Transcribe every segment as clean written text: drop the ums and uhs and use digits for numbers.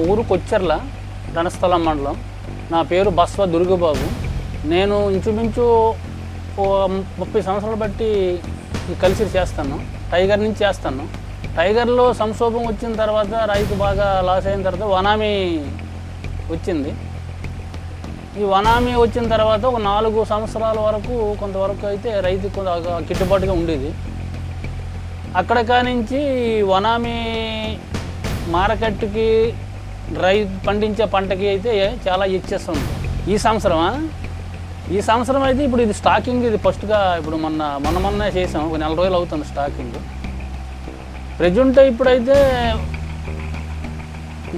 ఊరు కొచ్చెర్ల రణస్థలం మండలం. నా పేరు బస్వ దుర్గబాబు. నేను ఇంచుమించు 30 సంవత్సరాలు బట్టి ఈ కలిసి చేస్తాను. టైగర్ నుంచి చేస్తాను. టైగర్లో సంక్షోభం వచ్చిన తర్వాత రైతు బాగా లాస్ అయిన తర్వాత వనామీ వచ్చింది. ఈ వనామీ వచ్చిన తర్వాత ఒక 4 సంవత్సరాల వరకు కొంతవరకు అయితే రైతు గిట్టుబాటుగా ఉండేది. అక్కడ కానించి వనామీ మార్కెట్కి రైతు పండించే పంటకి అయితే చాలా ఇచ్చేస్తుంది. ఈ సంవత్సరం అయితే ఇప్పుడు ఇది స్టాకింగ్, ఇది ఫస్ట్గా ఇప్పుడు మొన్న చేసాం. ఒక 4 రోజులు అవుతుంది స్టాకింగ్. ప్రజెంట్ ఇప్పుడైతే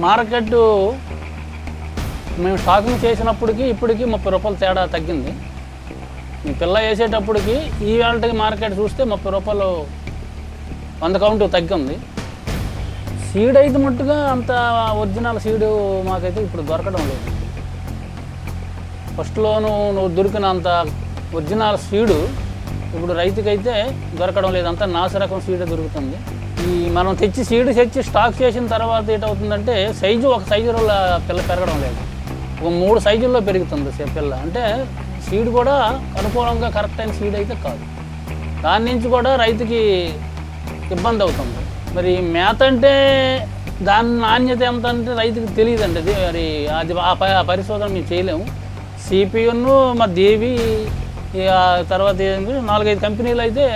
మార్కెట్ మేము స్టాకింగ్ చేసినప్పటికీ ఇప్పటికీ 30 రూపాయలు తేడా తగ్గింది. మీ పిల్ల వేసేటప్పటికి ఈ వేళకి మార్కెట్ చూస్తే 30 రూపాయలు 100 కౌంట్ తగ్గింది. సీడ్ అయితే మట్టుగా అంత ఒరిజినల్ సీడు మాకైతే ఇప్పుడు దొరకడం లేదు. ఫస్ట్లో నువ్వు దొరికినంత ఒరిజినల్ సీడు ఇప్పుడు రైతుకైతే దొరకడం లేదు. అంతా నాసిరకం సీడే దొరుకుతుంది. ఈ మనం సీడ్ తెచ్చి స్టాక్ చేసిన తర్వాత ఏంటవుతుందంటే ఒక సైజులో పిల్ల పెరగడం లేదు. ఒక 3 సైజుల్లో పెరుగుతుంది పిల్ల. అంటే సీడ్ కూడా అనుకూలంగా కరెక్ట్ అయిన సీడ్ అయితే కాదు. దాని నుంచి కూడా రైతుకి ఇబ్బంది అవుతుంది. మరి మేత అంటే దాని నాణ్యత ఎంత అంటే రైతుకి తెలియదండి. అది ఆ పరిశోధన మేము చేయలేము. సిపియును మా దేవి తర్వాత 4-5 కంపెనీలు అయితే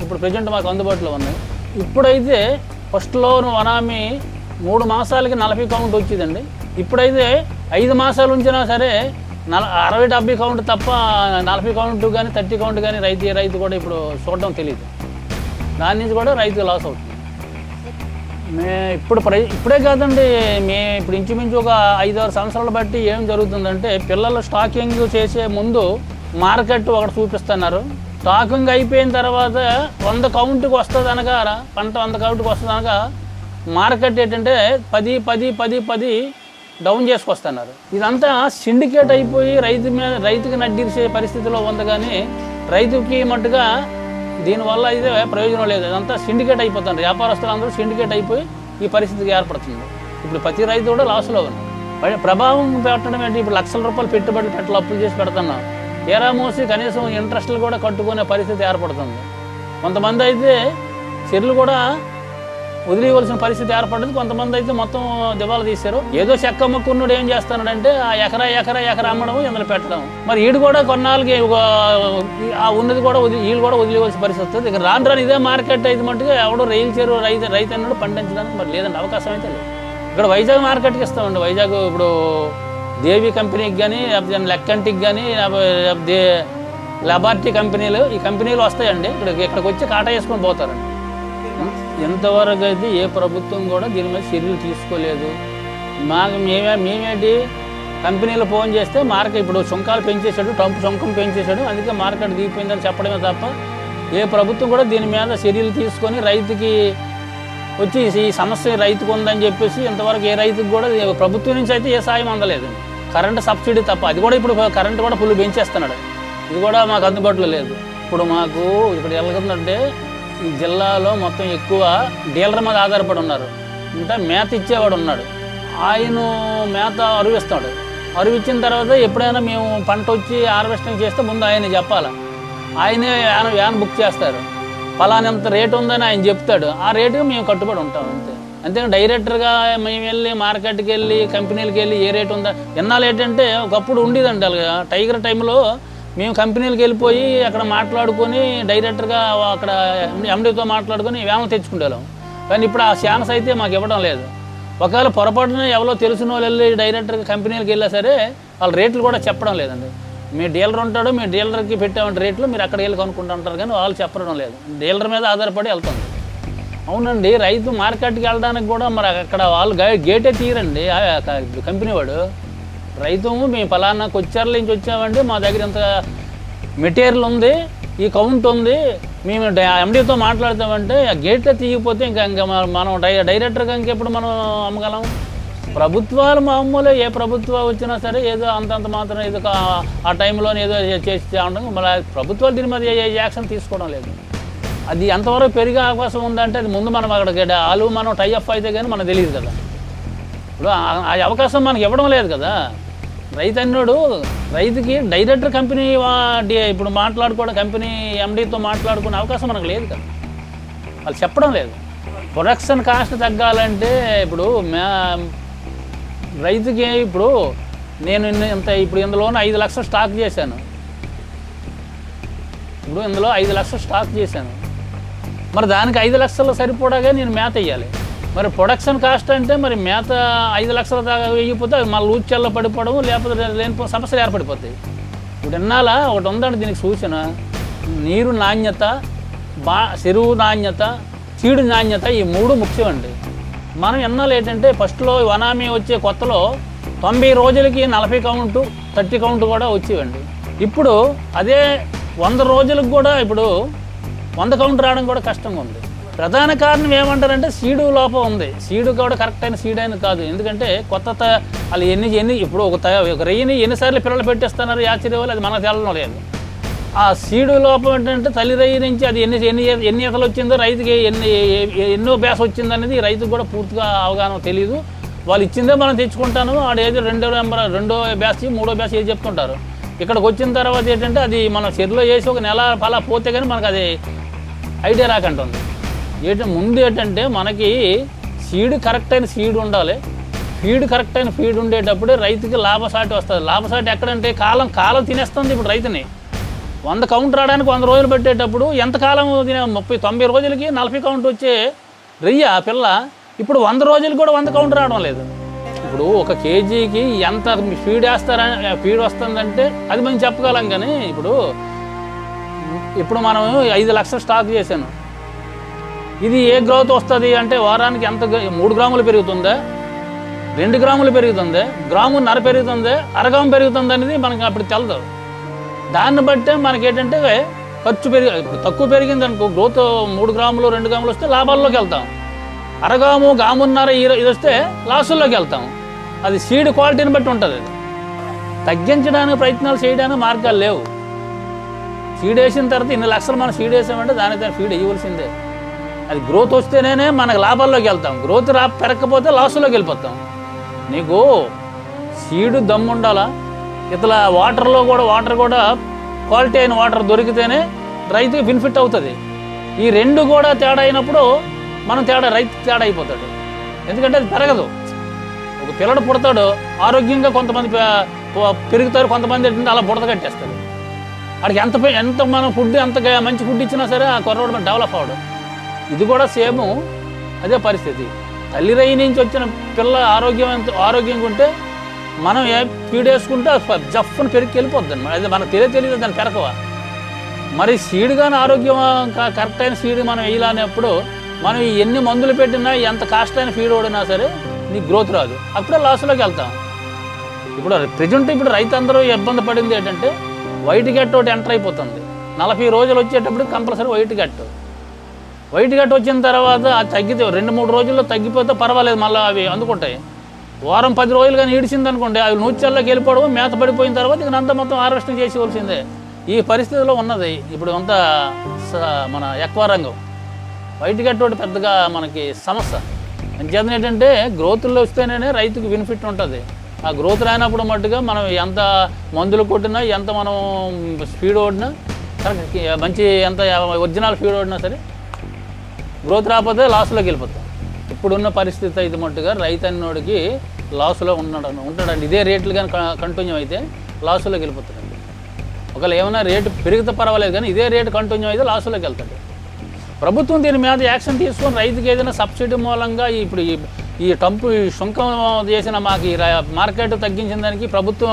ఇప్పుడు ప్రజెంట్ మాకు అందుబాటులో ఉన్నాయి. ఇప్పుడైతే ఫస్ట్లో వనామీ 3 మాసాలకి 40 కౌంట్ వచ్చిందండి. ఇప్పుడైతే 5 మాసాలు ఉంచినా సరే 60-70 కౌంట్ తప్ప 40 కౌంట్ కానీ 30 కౌంట్ కానీ రైతు కూడా ఇప్పుడు చూడడం తెలియదు. దాని నుంచి కూడా రైతు లాస్ అవుతుంది. ఇప్పుడే కాదండి, ఇప్పుడు ఇంచుమించు ఒక 5-6 సంవత్సరాలు బట్టి ఏం జరుగుతుందంటే పిల్లలు స్టాకింగ్ చేసే ముందు మార్కెట్ ఒకటి చూపిస్తున్నారు. స్టాకింగ్ అయిపోయిన తర్వాత 100 కౌంట్కి వస్తుంది అనగా పంట 100 కౌంట్కి వస్తుంది అనగా మార్కెట్ ఏంటంటే 10 డౌన్ చేసుకొస్తున్నారు. ఇదంతా సిండికేట్ అయిపోయి రైతుకి నడ్డిరిసే పరిస్థితిలో ఉంది. కానీ రైతుకి మట్టుగా దీనివల్ల అయితే ప్రయోజనం లేదు. ఇదంతా సిండికేట్ అయిపోతుంది. వ్యాపారస్తులు అందరూ సిండికేట్ అయిపోయి ఈ పరిస్థితికి ఏర్పడుతుంది. ఇప్పుడు ప్రతి రైతు కూడా లాస్లో ఉన్నాయి. ప్రభావం పెట్టడం ఏంటి? ఇప్పుడు లక్షల రూపాయలు పెట్టుబడులు అప్పులు చేసి పెడుతున్నాం. తీరా మోసి కనీసం ఇంట్రెస్ట్లు కూడా కట్టుకునే పరిస్థితి ఏర్పడుతుంది. కొంతమంది అయితే చెర్లు కూడా వదిలేయవలసిన పరిస్థితి ఏర్పడింది. కొంతమంది అయితే మొత్తం దివాలా తీశారు. ఏదో చెక్క మొక్కున్నాడు ఏం చేస్తున్నాడంటే ఆ ఎకరా అమ్మడం ఇందులో పెట్టడం. మరి వీడు కూడా కొన్నాళ్ళకి ఆ ఉన్నది కూడా వీళ్ళు కూడా వదిలేవలసిన పరిస్థితి వస్తుంది. ఇక రాను ఇదే మార్కెట్ అయితే మట్టుగా ఎవడో రైతు అన్నాడు పండించడానికి మరి లేదండి, అవకాశం అయితే లేదు. ఇక్కడ వైజాగ్ మార్కెట్కి ఇస్తామండి. వైజాగ్ ఇప్పుడు దేవి కంపెనీకి కానీ లేకపోతే లెక్కంటికి కానీ లెబార్టీ కంపెనీలు, ఈ కంపెనీలు వస్తాయండి. ఇక్కడికి వచ్చి కాటా వేసుకొని పోతారండి. ఎంతవరకు అయితే ఏ ప్రభుత్వం కూడా దీని మీద చర్యలు తీసుకోలేదు. మేమేంటి కంపెనీలు ఫోన్ చేస్తే మార్కెట్ ఇప్పుడు సుంకాలు పెంచేశాడు, ట్రంప్ సుంకం పెంచేశాడు, అందుకే మార్కెట్ దిగిపోయిందని చెప్పడమే తప్ప ఏ ప్రభుత్వం కూడా దీని మీద చర్యలు తీసుకొని రైతుకి వచ్చి ఈ సమస్య రైతుకు ఉందని చెప్పేసి ఇంతవరకు ఏ రైతుకు కూడా ప్రభుత్వం నుంచి అయితే ఏ సాయం అందలేదు. కరెంటు సబ్సిడీ తప్ప, అది కూడా ఇప్పుడు కరెంటు కూడా ఫుల్ పెంచేస్తున్నాడు. ఇది కూడా మాకు అందుబాటులో లేదు. ఇప్పుడు మాకు ఇక్కడ ఎలాగందంటే ఈ జిల్లాలో మొత్తం ఎక్కువ డీలర్ మీద ఆధారపడి ఉన్నారు. అంటే మేత ఇచ్చేవాడు ఉన్నాడు, ఆయన మేత అరువిస్తాడు. అరువిచ్చిన తర్వాత ఎప్పుడైనా మేము పంట వచ్చి హార్వెస్టింగ్ చేస్తే ముందు ఆయన చెప్పాలి. ఆయనే వ్యాన్ బుక్ చేస్తారు. ఫలానంత రేటు ఉందని ఆయన చెప్తాడు. ఆ రేటుకి మేము కట్టుబడి ఉంటాం అంతే. అంతేగాని డైరెక్టర్గా మేము వెళ్ళి మార్కెట్కి వెళ్ళి కంపెనీలకు వెళ్ళి ఏ రేటు ఉందా ఎన్నాళ్ళు ఏంటంటే ఒకప్పుడు ఉండేదండి. అలాగా టైగర్ టైంలో మేము కంపెనీలకు వెళ్ళిపోయి అక్కడ మాట్లాడుకొని డైరెక్టర్గా అక్కడ ఎండీతో మాట్లాడుకొని వ్యాన్లు తెచ్చుకుంటాం. కానీ ఇప్పుడు ఆ ఛాన్స్ అయితే మాకు ఇవ్వడం లేదు. ఒకవేళ పొరపాటున ఎవరో తెలిసిన వాళ్ళు వెళ్ళి డైరెక్టర్గా కంపెనీలకు వెళ్ళా సరే వాళ్ళ రేట్లు కూడా చెప్పడం లేదండి. మీ డీలర్ ఉంటాడు, మీ డీలర్కి పెట్టామంటే రేట్లు మీరు అక్కడ వెళ్ళి కొనుక్కుంటూ ఉంటారు, కానీ వాళ్ళు చెప్పడం లేదు. డీలర్ మీద ఆధారపడి వెళ్తుంది. అవునండి, రైతు మార్కెట్కి వెళ్ళడానికి కూడా మరి అక్కడ వాళ్ళు గేటే తీయరండి కంపెనీ వాడు. రైతు మేము ఫలానా కొచ్చెర్ల నుంచి వచ్చామండి, మా దగ్గర ఇంత మెటీరియల్ ఉంది, ఈ కౌంట్ ఉంది, మేము ఎండీతో మాట్లాడతామంటే ఆ గేట్లో తీయకపోతే ఇంకా మనం డైరెక్టర్గా ఇంకెప్పుడు మనం అమ్మగలం? ప్రభుత్వాలు మామూలు ఏ ప్రభుత్వం వచ్చినా సరే ఏదో అంతంత మాత్రం ఏదో ఆ టైంలో ఏదో చేసి ఉండడం. మళ్ళీ ప్రభుత్వాలు దీని మీద ఏ యాక్షన్ తీసుకోవడం లేదు. అది ఎంతవరకు పెరిగే అవకాశం ఉందంటే అది ముందు మనం అక్కడికి మనం టైఅప్ అయితే కానీ మనకు తెలియదు కదా. ఇప్పుడు ఆ అవకాశం మనకి ఇవ్వడం లేదు కదా. రైతు అన్నాడు రైతుకి డైరెక్టర్ కంపెనీ ఇప్పుడు మాట్లాడుకోవడం, కంపెనీ ఎండీతో మాట్లాడుకునే అవకాశం మనకు లేదు కదా, వాళ్ళు చెప్పడం లేదు. ప్రొడక్షన్ కాస్ట్ తగ్గాలంటే ఇప్పుడు రైతుకి ఇప్పుడు నేను ఇప్పుడు ఇందులోనే 5 లక్షలు స్టాక్ చేశాను. ఇప్పుడు ఇందులో 5 లక్షలు స్టాక్ చేశాను. మరి దానికి 5 లక్షలు సరిపోడాగా నేను మేత వేయాలి. మరి ప్రొడక్షన్ కాస్ట్ అంటే మరి మేత 5 లక్షల దాకా వేయకపోతే మళ్ళీ ఊచెల్లో పడిపోవడం, లేకపోతే లేని సమస్యలు ఏర్పడిపోతాయి. ఇప్పుడు ఇన్నాళ్ళ ఒకటి ఉందండి దీనికి సూచన, నీరు నాణ్యత, చెరువు నాణ్యత, చీడు నాణ్యత, ఈ 3 ముఖ్యమండి. మనం ఎన్నాళ్ళు ఏంటంటే ఫస్ట్లో వనామీ వచ్చే కొత్తలో 90 రోజులకి 40 కౌంటు 30 కౌంటు కూడా వచ్చేవండి. ఇప్పుడు అదే 100 రోజులకు కూడా ఇప్పుడు 100 కౌంటు రావడం కూడా కష్టంగా ఉంది. ప్రధాన కారణం ఏమంటారంటే సీడు లోపం ఉంది. సీడు కూడా కరెక్ట్ అయిన సీడ్ అయిన కాదు. ఎందుకంటే కొత్త వాళ్ళు ఎన్ని ఇప్పుడు ఒక రెయ్యిని ఎన్నిసార్లు పిల్లలు పెట్టేస్తున్నారు ఆశ్చర్యవాళ్ళు, అది మనకు తెలడం లేదు. ఆ సీడు లోపం ఏంటంటే తల్లి రయ్యి నుంచి అది ఎన్ని ఈతలు వచ్చిందో, రైతుకి ఎన్నో బ్యాస్ వచ్చిందో అనేది రైతుకు కూడా పూర్తిగా అవగాహన తెలియదు. వాళ్ళు ఇచ్చిందే మనం తెచ్చుకుంటాను, ఆడేదో రెండో బ్యాస్ 3వ బ్యాస్ ఏది చెప్తుంటారు. ఇక్కడికి వచ్చిన తర్వాత ఏంటంటే అది మనం చెరువులో వేసి ఒక నెల పలా పోతే కానీ మనకు అది ఐడియా రాకంటుంది. ముందు ఏంటంటే మనకి సీడ్ కరెక్ట్ అయిన సీడ్ ఉండాలి, ఫీడ్ కరెక్ట్ అయిన ఫీడ్ ఉండేటప్పుడే రైతుకి లాభసాటి వస్తుంది. లాభసాటి ఎక్కడంటే కాలం తినేస్తుంది. ఇప్పుడు రైతుని 100 కౌంట్ రావడానికి 100 రోజులు పెట్టేటప్పుడు ఎంత కాలం 90 రోజులకి 40 కౌంట్ వచ్చే రెయ్య పిల్ల ఇప్పుడు 100 రోజులు కూడా 100 కౌంట్ రావడం లేదు. ఇప్పుడు 1 కేజీకి ఎంత ఫీడ్ వేస్తారని ఫీడ్ వస్తుందంటే అది మనం చెప్పగలం. కానీ ఇప్పుడు మనం 5 లక్షలు స్టాక్ చేశాను, ఇది ఏ గ్రోత్ వస్తుంది అంటే వారానికి ఎంత 3 గ్రాములు పెరుగుతుందా, 2 గ్రాములు పెరుగుతుందా, గ్రామున్నర పెరుగుతుందా, అరగ్రాము పెరుగుతుంది అనేది మనకి అప్పుడు తెలదు. దాన్ని బట్టే మనకి ఏంటంటే ఖర్చు ఇప్పుడు తక్కువ పెరిగింది అనుకో, గ్రోత్ 3 గ్రాములు 2 గ్రాములు వస్తే లాభాల్లోకి వెళ్తాం, అరగాము గామున్నర ఇది వస్తే లాసుల్లోకి వెళ్తాం. అది సీడ్ క్వాలిటీని బట్టి ఉంటుంది. తగ్గించడానికి ప్రయత్నాలు చేయడానికి మార్గాలు లేవు. సీడ్ వేసిన తర్వాత ఇన్ని లక్షలు మనం సీడ్ వేసామంటే దాని ఫీడ్ వేయవలసిందే. అది గ్రోత్ వస్తేనే మనకు లాభాల్లోకి వెళ్తాం, గ్రోత్ పెరగకపోతే లాసుల్లోకి వెళ్ళిపోతాం. నీకు సీడు దమ్ము ఉండాలా, ఇట్లా వాటర్ కూడా క్వాలిటీ అయిన వాటర్ దొరికితేనే రైతుకి బెనిఫిట్ అవుతుంది. ఈ 2 కూడా తేడా అయినప్పుడు మనం రైతు తేడా అయిపోతాడు. ఎందుకంటే అది పెరగదు. ఒక పిల్లడు పుడతాడు ఆరోగ్యంగా, కొంతమంది పెరుగుతారు, కొంతమంది ఏంటంటే అలా బుడత కట్టేస్తారు. వాడికి ఎంత మనం ఫుడ్ ఎంత మంచి ఫుడ్ ఇచ్చినా సరే ఆ కుర్రోడు డెవలప్ అవ్వడు. ఇది కూడా సేమ్ అదే పరిస్థితి. తల్లి రయ్యి నుంచి వచ్చిన పిల్ల ఆరోగ్యంగా ఉంటే మనం ఫీడ్ వేసుకుంటే జఫ్ను పెరిగి వెళ్ళిపోద్ది అనమాట. అది మనకు తెలియదు దాన్ని పెరకవా. మరి సీడ్ కానీ ఆరోగ్యం కరెక్ట్ అయిన సీడ్ మనం వేయాలనేప్పుడు మనం ఎన్ని మందులు పెట్టినా ఎంత కాస్ట్ అయిన ఫీడ్ ఓడినా సరే నీకు గ్రోత్ రాదు, అప్పుడే లాస్లోకి వెళ్తాం. ఇప్పుడు ప్రజెంట్ రైతు అందరూ ఇబ్బంది పడింది ఏంటంటే వైట్ గట్ ఒకటి ఎంటర్ అయిపోతుంది. 40 రోజులు వచ్చేటప్పుడు కంపల్సరీ వైట్ గట్ వచ్చిన తర్వాత అది తగ్గితే 2-3 రోజుల్లో తగ్గిపోతే పర్వాలేదు, మళ్ళీ అవి అందుకుంటాయి. వారం 10 రోజులు కానీ ఈడిచింది అనుకోండి, అవి నూచెల్లోకి వెళ్ళిపోవడం, మేత పడిపోయిన తర్వాత ఇక అంతా మొత్తం హార్వెస్టింగ్ చేసేవలసిందే. ఈ పరిస్థితిలో ఉన్నది ఇప్పుడు అంతా మన ఎక్కువ రంగం. వైట్ గట్ ఒకటి పెద్దగా మనకి సమస్య. అంచేతన ఏంటంటే గ్రోత్లో వస్తేనే రైతుకు బెనిఫిట్ ఉంటుంది. ఆ గ్రోత్ రానప్పుడు మట్టుగా మనం ఎంత మందులు కొట్టినా, ఎంత మనం స్పీడ్ ఓడినా, కరెక్ట్ మంచి ఎంత ఒరిజినల్ స్పీడ్ ఓడినా సరే గ్రోత్ రాకపోతే లాస్లోకి వెళ్ళిపోతాం. ఇప్పుడున్న పరిస్థితి అయితే మట్టుగా రైతు అన్నోడికి లాస్లో ఉంటాడండి. ఇదే రేట్లు కానీ కంటిన్యూ అయితే లాస్లోకి వెళ్ళిపోతాడండి. ఒకవేళ ఏమైనా రేటు పెరిగితే పర్వాలేదు, కానీ ఇదే రేటు కంటిన్యూ అయితే లాస్లోకి వెళ్తాడు. ప్రభుత్వం దీని మీద యాక్షన్ తీసుకొని రైతుకి ఏదైనా సబ్సిడీ మూలంగా ఇప్పుడు ఈ సుంకం చేసిన మాకు ఈ మార్కెట్ తగ్గించిన దానికి ప్రభుత్వం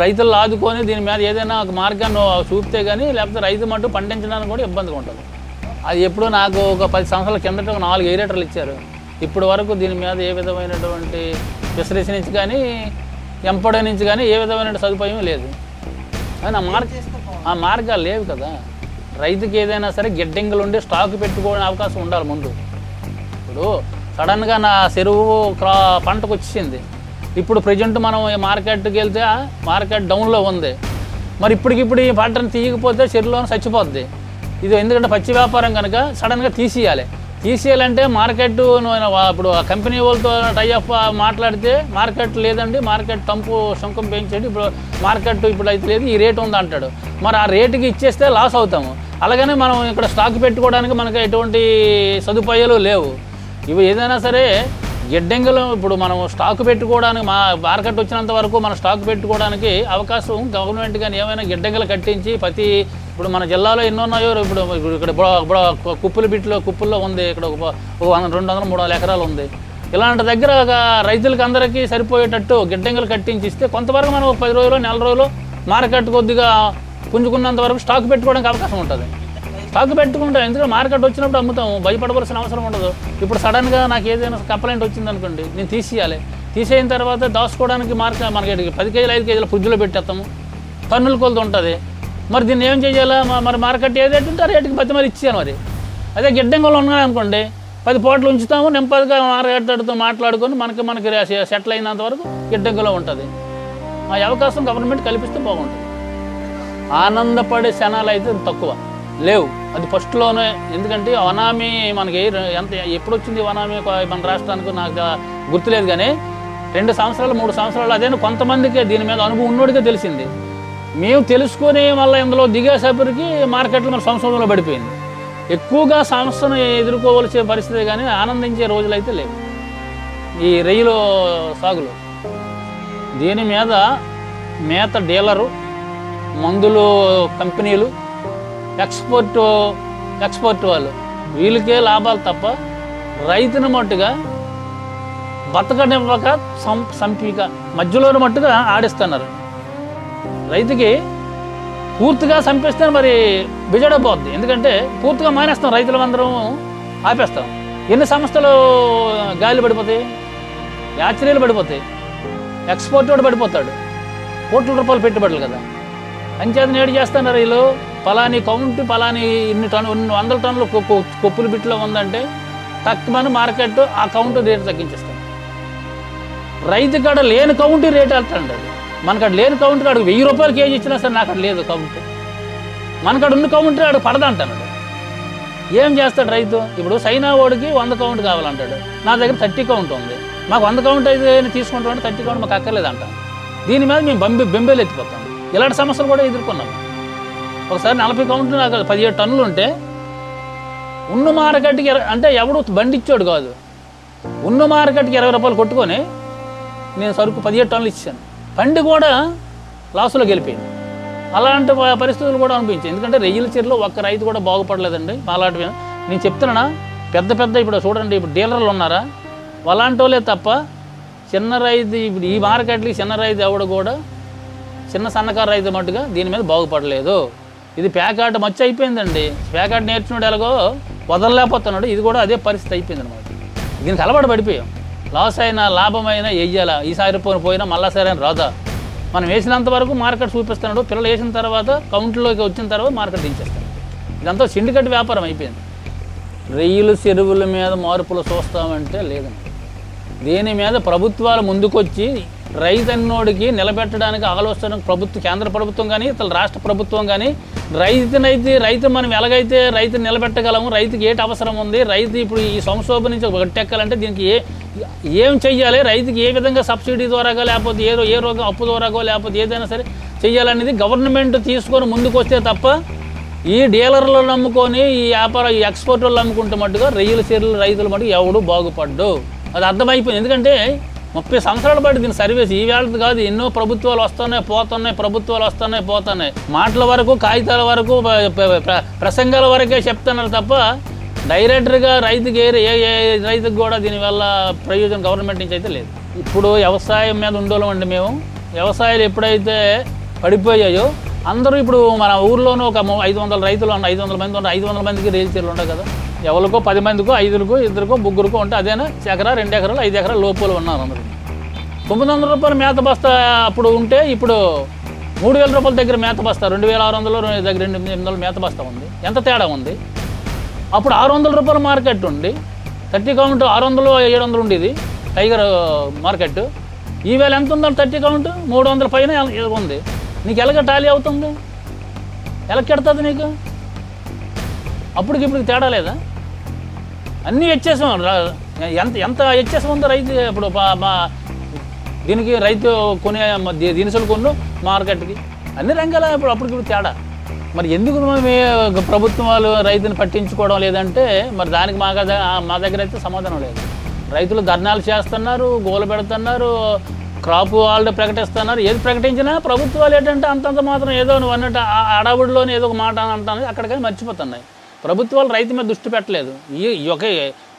రైతులు ఆదుకొని దీని మీద ఏదైనా ఒక మార్గాన్ని చూపితే కానీ, లేకపోతే రైతు మట్టు పండించడానికి కూడా ఇబ్బందిగా ఉంటుంది. అది ఎప్పుడో నాకు ఒక 10 సంవత్సరాల కిందట 4 ఏరేటర్లు ఇచ్చారు. ఇప్పటి వరకు దీని మీద ఏ విధమైనటువంటి ఫెసిలిటీ నుంచి కానీ, ఎంపడ నుంచి కానీ ఏ విధమైన సదుపాయం లేదు. కానీ ఆ మార్గాలు లేవు కదా. రైతుకి ఏదైనా సరే గిడ్డంగులు ఉండి స్టాక్ పెట్టుకోవడం అవకాశం ఉండాలి ముందు. ఇప్పుడు సడన్గా నా చెరువు పంటకు వచ్చింది, ఇప్పుడు ప్రజెంట్ మనం మార్కెట్కి వెళ్తే మార్కెట్ డౌన్లో ఉంది. మరి ఇప్పటికిప్పుడు ఈ పంటను తీయకపోతే చెరువులోనే చచ్చిపోద్ది. ఇది ఎందుకంటే పచ్చి వ్యాపారం కనుక సడన్గా తీసేయాలి. తీసేయాలంటే మార్కెట్ ఇప్పుడు ఆ కంపెనీ వాళ్ళతో టైఅప్ మాట్లాడితే మార్కెట్ లేదండి, మార్కెట్ టంపు సుంకం పెంచండి, ఇప్పుడు మార్కెట్ ఇప్పుడు అయితే లేదు, ఈ రేటు ఉంది అంటాడు. మరి ఆ రేటుకి ఇచ్చేస్తే లాస్ అవుతాము. అలాగనే మనం ఇక్కడ స్టాక్ పెట్టుకోవడానికి మనకు ఎటువంటి సదుపాయాలు లేవు. ఇవి ఏదైనా సరే గిడ్డంగులు ఇప్పుడు మనం స్టాక్ పెట్టుకోవడానికి మార్కెట్ వచ్చినంత వరకు మనం స్టాక్ పెట్టుకోవడానికి అవకాశం గవర్నమెంట్ కానీ ఏమైనా గిడ్డంగులు కట్టించి ప్రతి ఇప్పుడు మన జిల్లాలో ఎన్నో ఉన్నాయో, ఇప్పుడు ఇక్కడ కుప్పుల్లో ఉంది, ఇక్కడ 200-300 ఎకరాలు ఉంది. ఇలాంటి దగ్గర రైతులకి అందరికీ సరిపోయేటట్టు గిడ్డంగులు కట్టించి ఇస్తే కొంతవరకు మనం 10 రోజులు 4 రోజులు మార్కెట్ కొద్దిగా పుంజుకున్నంత వరకు స్టాక్ పెట్టుకోవడానికి అవకాశం ఉంటుంది. స్టాక్ పెట్టుకుంటాం, ఎందుకంటే మార్కెట్ వచ్చినప్పుడు అమ్ముతాము, భయపడవలసిన అవసరం ఉండదు. ఇప్పుడు సడన్గా నాకు ఏదైనా కంప్లైంట్ వచ్చింది అనుకోండి, నేను తీసేయాలి. తీసేయిన తర్వాత దాచుకోవడానికి మనకి 10 కేజీలు 5 కేజీలు ఫ్రిడ్జ్లో పెట్టేస్తాము, టన్నుల కొలత ఉంటుంది. మరి దీన్ని ఏం చేయాలా? మరి మార్కెట్ ఏ రేటు ఉంటే ఆ రేటుకి బతి మరి ఇచ్చాను. మరి అదే గిడ్డంగులు ఉన్నాయనుకోండి, 10 పూటలు ఉంచుతాము, నెంపదిగా మార్కెట్తో మాట్లాడుకొని మనకి సెటిల్ అయినంత వరకు గిడ్డంగులో ఉంటుంది. ఆ అవకాశం గవర్నమెంట్ కల్పిస్తే బాగుంటుంది. ఆనందపడే క్షణాలు అయితే తక్కువ లేవు, అది ఫస్ట్లోనే. ఎందుకంటే వనామీ మనకి ఎప్పుడు వచ్చింది వనామీ మన రాష్ట్రానికి నాకు గుర్తులేదు, కానీ 2 సంవత్సరాలు 3 సంవత్సరాలు అదే కొంతమందికి దీని మీద అనుభవం ఉన్నోడికే తెలిసింది. మేము తెలుసుకొని మళ్ళీ ఇందులో దిగేసరికి మార్కెట్లో మన సంవత్సరంలో పడిపోయింది. ఎక్కువగా సమస్యను ఎదుర్కోవలసే పరిస్థితి, కానీ ఆనందించే రోజులు అయితే లేవు ఈ రొయ్యలు సాగులో. దీని మీద మేత డీలరు, మందులు కంపెనీలు, ఎక్స్పోర్ట్ వాళ్ళు వీళ్ళకే లాభాలు తప్ప రైతుని మట్టుగా బతకనివ్వక సంపిక మధ్యలో మట్టుగా ఆడిస్తున్నారు. రైతుకి పూర్తిగా చంపేస్తే మరి బిజడపోద్ది, ఎందుకంటే పూర్తిగా మానేస్తాం, రైతులందరం ఆపేస్తాం. ఎన్ని సంస్థలు గాలి పడిపోతాయి, యాచరీలు పడిపోతాయి, ఎక్స్పోర్ట్ వాడు పడిపోతాడు, కోట్ల రూపాయలు పెట్టుబడులు కదా. అంచేత నేడు చేస్తున్నారు వీళ్ళు, పలాని కౌంట్ పలాని ఇన్ని 100 టన్నులు కొప్పులు బిట్లో ఉందంటే తక్కువని మార్కెట్ ఆ కౌంట్ రేటు తగ్గించేస్తాం. రైతు కాడ లేని కౌంట్ రేటు వెళ్తాడు. మనకాడ లేని కౌంట్ కాడు 1000 రూపాయలు కేజీ ఇచ్చినా సరే నాకు లేదు కౌంట్, మనకాడ ఉన్న కౌంట్ ఆడు పడదంటాడు. ఏం చేస్తాడు రైతు? ఇప్పుడు చైనా వాడికి 100 కౌంట్ కావాలంటాడు, నా దగ్గర 30 కౌంట్ ఉంది, మాకు 100 కౌంట్ అయితే తీసుకుంటామంటే 30 కౌంట్ మాకు అక్కర్లేదంట. దీని మీద మేము బెంబేలు ఎత్తిపోతాం. ఇలాంటి సమస్యలు కూడా ఎదుర్కొన్నాం. ఒకసారి 40 కౌంట్లు నాకు 17 టన్నులు ఉంటే ఉన్న మార్కెట్కి అంటే ఎవడు బండి ఇచ్చాడు కాదు, ఉన్న మార్కెట్కి 20 రూపాయలు కొట్టుకొని నేను సరుకు 17 టన్నులు ఇచ్చాను, బండి కూడా లాసులో గెలిపోయింది. అలాంటి పరిస్థితులు కూడా అనిపించాయి. ఎందుకంటే రొయ్యల చీరలో ఒక్క రైతు కూడా బాగుపడలేదండి. అలాంటి నేను చెప్తున్నా, పెద్ద ఇప్పుడు చూడండి, ఇప్పుడు డీలర్లు ఉన్నారా, అలాంటి వాళ్ళే తప్ప చిన్న రైతు ఇప్పుడు ఈ మార్కెట్కి చిన్న రైతు ఎవడు కూడా సన్నకారు రైతు మట్టుగా దీని మీద బాగుపడలేదు. ఇది ప్యాకాట్ మచ్చ అయిపోయిందండి. ప్యాకాట్ నేర్చుకున్నాడు ఎలాగో వదలలేకపోతున్నాడు, ఇది కూడా అదే పరిస్థితి అయిపోయింది అనమాట. దీనికి అలవాటు పడిపోయాం. లాస్ అయినా లాభమైనా వెయ్యాలా, ఈసారి పోయినా మళ్ళా సరే అని రాదా. మనం వేసినంత వరకు మార్కెట్ చూపిస్తున్నాడు, పిల్లలు వేసిన తర్వాత కౌంట్లోకి వచ్చిన తర్వాత మార్కెట్ దించేస్తాడు. ఇదంతా సిండికేట్ వ్యాపారం అయిపోయింది. రొయ్యలు చెరువుల మీద మార్పులు చూస్తామంటే లేదండి. దీని మీద ప్రభుత్వాలు ముందుకొచ్చి రైతన్నోడికి నిలబెట్టడానికి ఆలోచన కేంద్ర ప్రభుత్వం కానీ ఇతర రాష్ట్ర ప్రభుత్వం కానీ రైతు మనం ఎలాగైతే రైతుని నిలబెట్టగలము, రైతుకి ఏంటి అవసరం ఉంది, రైతు ఇప్పుడు ఈ సంక్షోభం నుంచి గట్టెక్కాలంటే దీనికి ఏం చెయ్యాలి, రైతుకి ఏ విధంగా సబ్సిడీ ద్వారాగా లేకపోతే ఏ రోగం అప్పు ద్వారాగో లేకపోతే ఏదైనా సరే చెయ్యాలనేది గవర్నమెంట్ తీసుకొని ముందుకు వస్తే తప్ప ఈ డీలర్లు నమ్ముకొని ఈ ఎక్స్పోర్టర్లు నమ్ముకుంటే మట్టుగా రొయ్యల చీరలు రైతులు మటుకు ఎవడు బాగుపడ్డు. అది అర్థమైపోయింది. ఎందుకంటే 30 సంవత్సరాల పాటు దీని సర్వీస్ ఈ వేళది కాదు, ఎన్నో ప్రభుత్వాలు వస్తున్నాయి పోతున్నాయి. మాటల వరకు కాగితాల వరకు ప్రసంగాల వరకే చెప్తున్నారు తప్ప డైరెక్టర్గా రైతుకి ఏ రైతుకు కూడా దీనివల్ల ప్రయోజనం గవర్నమెంట్ నుంచి అయితే లేదు. ఇప్పుడు వ్యవసాయం మీద ఉండోళ్ళమండి మేము. వ్యవసాయాలు ఎప్పుడైతే పడిపోయాయో అందరూ ఇప్పుడు మన ఊర్లోనూ ఒక 500 రైతులు ఉన్నాయి, 500 మంది ఉన్నాయి, 500 మందికి రైతు చీరలు ఉంటాయి కదా. ఎవరికో 10 మందికో 5కో 2కో 3కో ఉంటే అదేనా 1 ఎకరా 2 ఎకరాలు 5 ఎకరాలు లోపల ఉన్నారు అందరూ. 900 రూపాయలు మేత బస్తా అప్పుడు ఉంటే ఇప్పుడు 3000 రూపాయల దగ్గర మేత బస్తా 2600 దగ్గర 2800 మేత బస్తా ఉంది. ఎంత తేడా ఉంది? అప్పుడు 600 రూపాయల మార్కెట్ ఉండి 30 కౌంట్ 600 700 ఉండేది టైగర్ మార్కెట్. ఈవేళ ఎంత ఉందంటే 30 కౌంట్ 300 పైన ఉంది. నీకు ఎలాగ టాలీ అవుతుంది? ఎలా కెడుతుంది నీకు? అప్పటికి ఇప్పుడు తేడా లేదా? అన్నీ వ్యత్యాసం ఎంత ఎంత వ్యత్యాసం ఉందో రైతు ఇప్పుడు దీనికి రైతు కొనే దినుసులు కొను మార్కెట్కి అన్ని రంగాల ఇప్పుడు అప్పటికి తేడా. మరి ఎందుకు ప్రభుత్వం వాళ్ళు రైతుని పట్టించుకోవడం లేదంటే మరి దానికి మా దగ్గర అయితే సమాధానం లేదు. రైతులు ధర్నాలు చేస్తున్నారు, గోలు పెడుతున్నారు, క్రాప్ హాలిడే ప్రకటిస్తున్నారు. ఏది ప్రకటించినా ప్రభుత్వాలు ఏంటంటే అంతంత మాత్రం ఏదో నువ్వు అన్నట్టు అడవుడిలోనే ఏదో ఒక మాట అంటాను అక్కడికని మర్చిపోతున్నాయి. ప్రభుత్వాలు రైతు మీద దృష్టి పెట్టలేదు. ఈ ఒక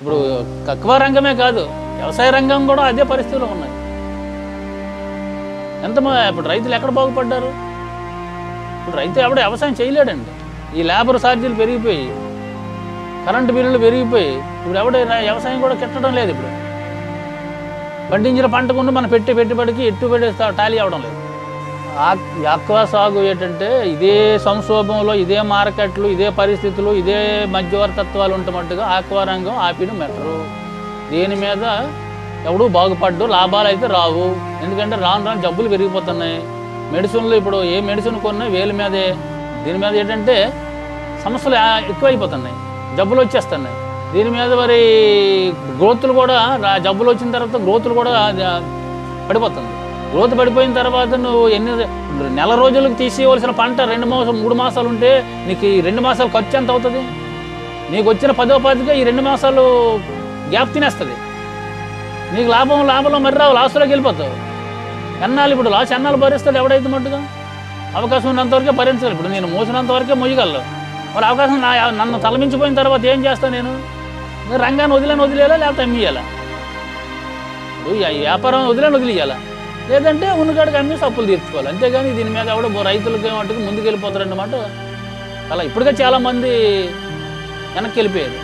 ఇప్పుడు తక్కువ రంగమే కాదు, వ్యవసాయ రంగం కూడా అదే పరిస్థితిలో ఉన్నాయి. ఇప్పుడు రైతులు ఎక్కడ బాగుపడ్డారు? ఇప్పుడు రైతు ఎవడో వ్యవసాయం చేయలేడండి. ఈ లేబర్ ఛార్జీలు పెరిగిపోయి, కరెంటు బిల్లులు పెరిగిపోయి ఇప్పుడు ఎవడో వ్యవసాయం కూడా కిట్టడం లేదు. ఇప్పుడు పండించిన పంటకుండా మనం పెట్టుబడికి ఎట్టుబడి టాలీ అవ్వడం లేదు. ఆక్వా సాగు ఏంటంటే ఇదే సంక్షోభంలో, ఇదే మార్కెట్లు, ఇదే పరిస్థితులు, ఇదే మధ్యవర్తత్వాలు ఉంటున్నట్టుగా ఆక్వా రంగం ఆపిన మెటరు. దీని మీద ఎవడూ బాగుపడ్డు, లాభాలు అయితే రావు. ఎందుకంటే రాను రాను జబ్బులు పెరిగిపోతున్నాయి. మెడిసిన్లు ఇప్పుడు ఏ మెడిసిన్ కొన్నా వేల మీదే. దీని మీద ఏంటంటే సమస్యలు ఎక్కువైపోతున్నాయి, జబ్బులు వచ్చేస్తున్నాయి. దీని మీద మరి గ్రోత్లు కూడా జబ్బులు వచ్చిన తర్వాత గ్రోత్లు కూడా పడిపోతుంది. గ్రోత్ పడిపోయిన తర్వాత నువ్వు నెల రోజులకు తీసేయవలసిన పంట 2 మాసాలు 3 మాసాలు ఉంటే నీకు ఈ 2 మాసాలు ఖర్చు ఎంత అవుతుంది? నీకు వచ్చిన 10వ పాతిగా ఈ 2 మాసాలు గ్యాప్ తినేస్తుంది. నీకు లాభంలో మరి రావు, లాస్ట్లోకి వెళ్ళిపోతావు. ఎన్నాళ్ళు ఇప్పుడు లాస్ ఎన్నాళ్ళు భరిస్తాడు ఎవడైతే మట్టుగా? అవకాశం ఉన్నంతవరకే భరించాలి. ఇప్పుడు నేను మోసినంతవరకే మొయ్యగలను. మరి అవకాశం నన్ను తలమించిపోయిన తర్వాత ఏం చేస్తాను నేను? రంగాన్ని వదిలేలా లేకపోతే అమ్మేయాలా? వ్యాపారం వదిలేయాలా? లేదంటే ఉన్నకాడికి అమ్మేసి అప్పులు తీర్చుకోవాలి. అంతేగాని దీని మీద ఎవడో రైతులకి మట్టుకు ముందుకు వెళ్ళిపోతారన్నమాట. అలా ఇప్పటికే చాలామంది వెనక్కి వెళ్ళిపోయారు.